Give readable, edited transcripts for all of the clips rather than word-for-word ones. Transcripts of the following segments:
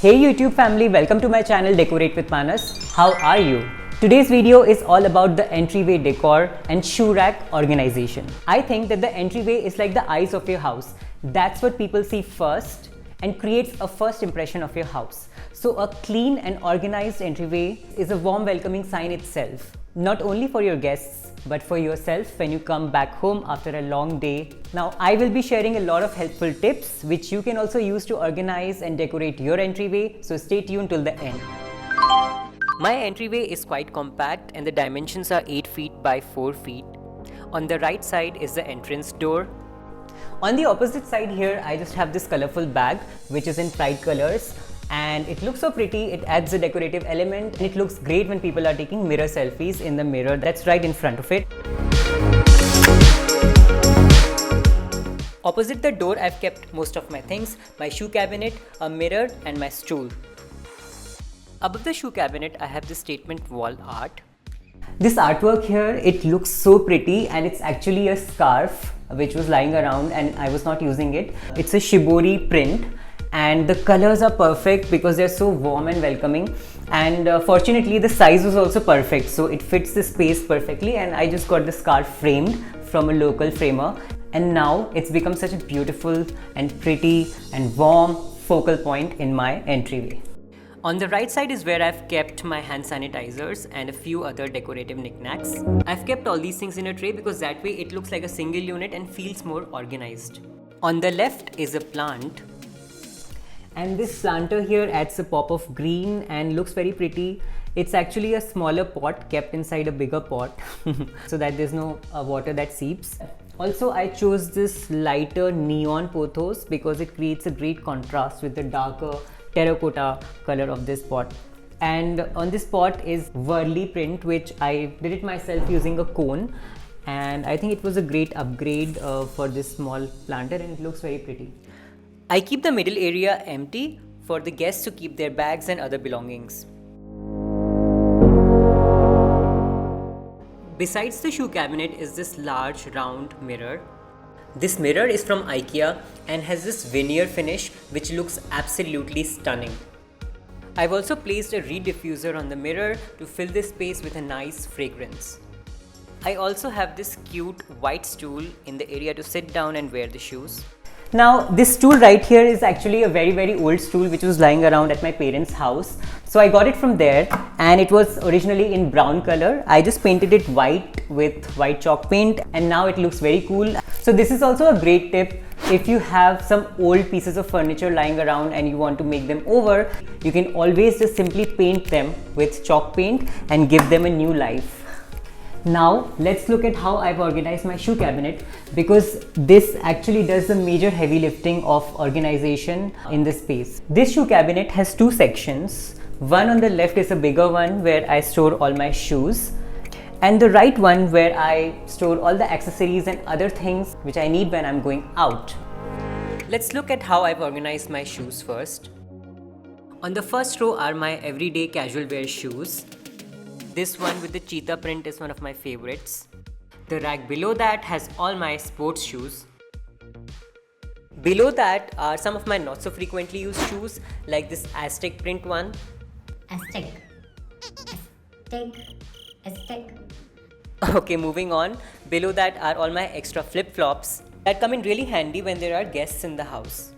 Hey YouTube family, welcome to my channel Decorate with Manas. How are you? Today's video is all about the entryway decor and shoe rack organization. I think that the entryway is like the eyes of your house. That's what people see first and creates a first impression of your house. So a clean and organized entryway is a warm welcoming sign itself. Not only for your guests, but for yourself when you come back home after a long day. Now, I will be sharing a lot of helpful tips which you can also use to organize and decorate your entryway, so stay tuned till the end. My entryway is quite compact and the dimensions are 8 feet by 4 feet. On the right side is the entrance door. On the opposite side here, I just have this colorful bag which is in pride colors. And it looks so pretty, it adds a decorative element and it looks great when people are taking mirror selfies in the mirror that's right in front of it. Opposite the door, I've kept most of my things, my shoe cabinet, a mirror and my stool. Above the shoe cabinet, I have this statement wall art. This artwork here, it looks so pretty and it's actually a scarf which was lying around and I was not using it. It's a shibori print. And the colors are perfect because they're so warm and welcoming, and fortunately the size was also perfect, so it fits the space perfectly. And I just got the scarf framed from a local framer, and now it's become such a beautiful and pretty and warm focal point in my entryway. On the right side is where I've kept my hand sanitizers and a few other decorative knickknacks. I've kept all these things in a tray because that way it looks like a single unit and feels more organized. On the left is a plant. And this planter here adds a pop of green and looks very pretty. It's actually a smaller pot kept inside a bigger pot so that there's no water that seeps. Also, I chose this lighter neon pothos because it creates a great contrast with the darker terracotta color of this pot. And on this pot is Whirly print, which I did it myself using a cone. And I think it was a great upgrade for this small planter and it looks very pretty. I keep the middle area empty for the guests to keep their bags and other belongings. Besides the shoe cabinet is this large round mirror. This mirror is from Ikea and has this veneer finish which looks absolutely stunning. I've also placed a reed diffuser on the mirror to fill this space with a nice fragrance. I also have this cute white stool in the area to sit down and wear the shoes. Now this stool right here is actually a very old stool which was lying around at my parents' house. So I got it from there and it was originally in brown color. I just painted it white with white chalk paint and now it looks very cool. So this is also a great tip. If you have some old pieces of furniture lying around and you want to make them over, you can always just simply paint them with chalk paint and give them a new life. Now let's look at how I've organized my shoe cabinet, because this actually does the major heavy lifting of organization in this space. This shoe cabinet has two sections. One on the left is a bigger one where I store all my shoes, and the right one where I store all the accessories and other things which I need when I'm going out. Let's look at how I've organized my shoes first. On the first row are my everyday casual wear shoes. This one with the cheetah print is one of my favorites. The rack below that has all my sports shoes. Below that are some of my not so frequently used shoes, like this Aztec print one. Aztec. Okay, moving on. Below that are all my extra flip-flops that come in really handy when there are guests in the house.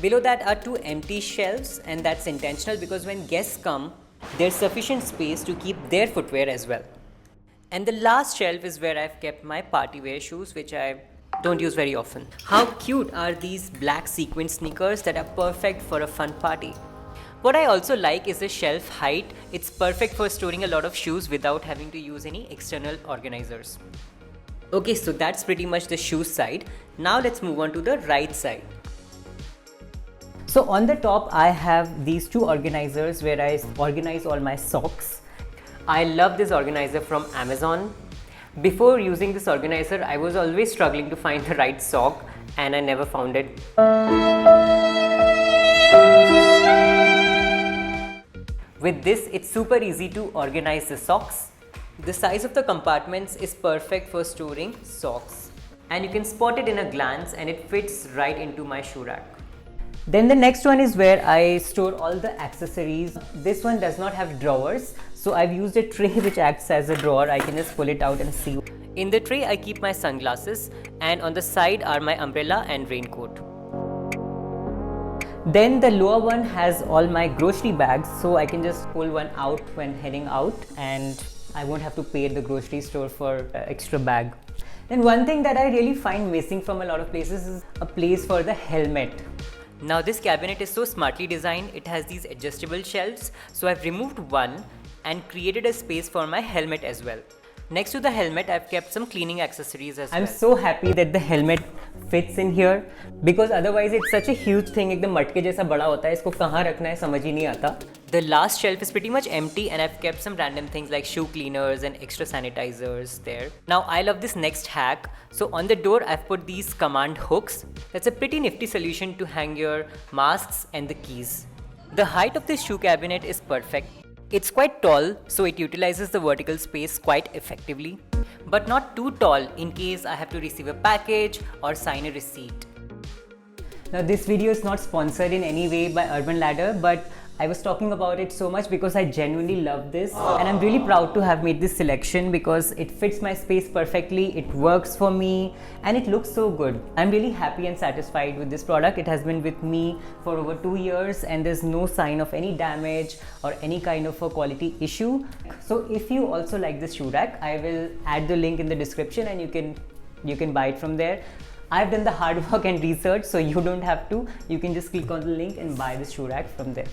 Below that are two empty shelves, and that's intentional because when guests come, there's sufficient space to keep their footwear as well. And the last shelf is where I've kept my party wear shoes, which I don't use very often. How cute are these black sequin sneakers that are perfect for a fun party. What I also like is the shelf height. It's perfect for storing a lot of shoes without having to use any external organizers. Okay, so that's pretty much the shoe side. Now let's move on to the right side. So on the top, I have these two organizers where I organize all my socks. I love this organizer from Amazon. Before using this organizer, I was always struggling to find the right sock and I never found it. With this, it's super easy to organize the socks. The size of the compartments is perfect for storing socks. And you can spot it in a glance and it fits right into my shoe rack. Then the next one is where I store all the accessories. This one does not have drawers, so I've used a tray which acts as a drawer. I can just pull it out and see. In the tray I keep my sunglasses, and on the side are my umbrella and raincoat. Then the lower one has all my grocery bags, so I can just pull one out when heading out and I won't have to pay at the grocery store for an extra bag. Then one thing that I really find missing from a lot of places is a place for the helmet. Now this cabinet is so smartly designed, it has these adjustable shelves, so I've removed one and created a space for my helmet as well. Next to the helmet, I've kept some cleaning accessories as well. I'm so happy that the helmet fits in here, because otherwise it's such a huge thing, एकदम मटके जैसा बड़ा होता है, इसको कहाँ रखना है समझ ही नहीं आता. The last shelf is pretty much empty and I've kept some random things like shoe cleaners and extra sanitizers there. Now I love this next hack. So on the door I've put these command hooks. That's a pretty nifty solution to hang your masks and the keys. The height of this shoe cabinet is perfect. It's quite tall, so it utilizes the vertical space quite effectively, but not too tall in case I have to receive a package or sign a receipt. Now this video is not sponsored in any way by Urban Ladder, but I was talking about it so much because I genuinely love this, and I'm really proud to have made this selection because it fits my space perfectly, it works for me, and it looks so good. I'm really happy and satisfied with this product. It has been with me for over 2 years and there's no sign of any damage or any kind of a quality issue. So if you also like this shoe rack, I will add the link in the description and you can buy it from there. I've done the hard work and research, so you don't have to. You can just click on the link and buy this shoe rack from there.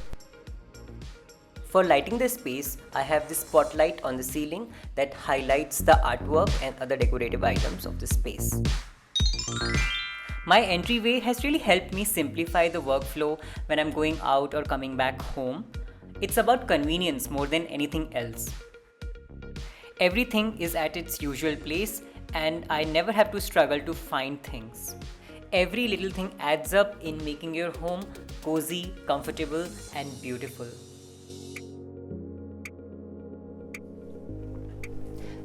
For lighting the space, I have this spotlight on the ceiling that highlights the artwork and other decorative items of the space. My entryway has really helped me simplify the workflow when I'm going out or coming back home. It's about convenience more than anything else. Everything is at its usual place and I never have to struggle to find things. Every little thing adds up in making your home cozy, comfortable, and beautiful.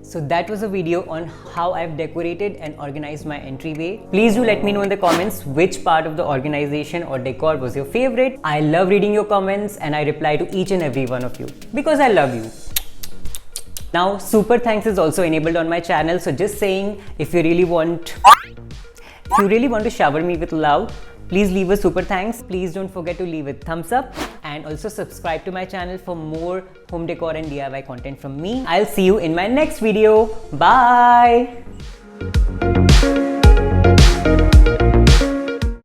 So that was a video on how I've decorated and organized my entryway. Please do let me know in the comments which part of the organization or decor was your favorite. I love reading your comments and I reply to each and every one of you because I love you. Now super thanks is also enabled on my channel, so just saying, if you really want to shower me with love, please leave a super thanks. Please don't forget to leave a thumbs up and also subscribe to my channel for more home decor and DIY content from me. I'll see you in my next video. Bye.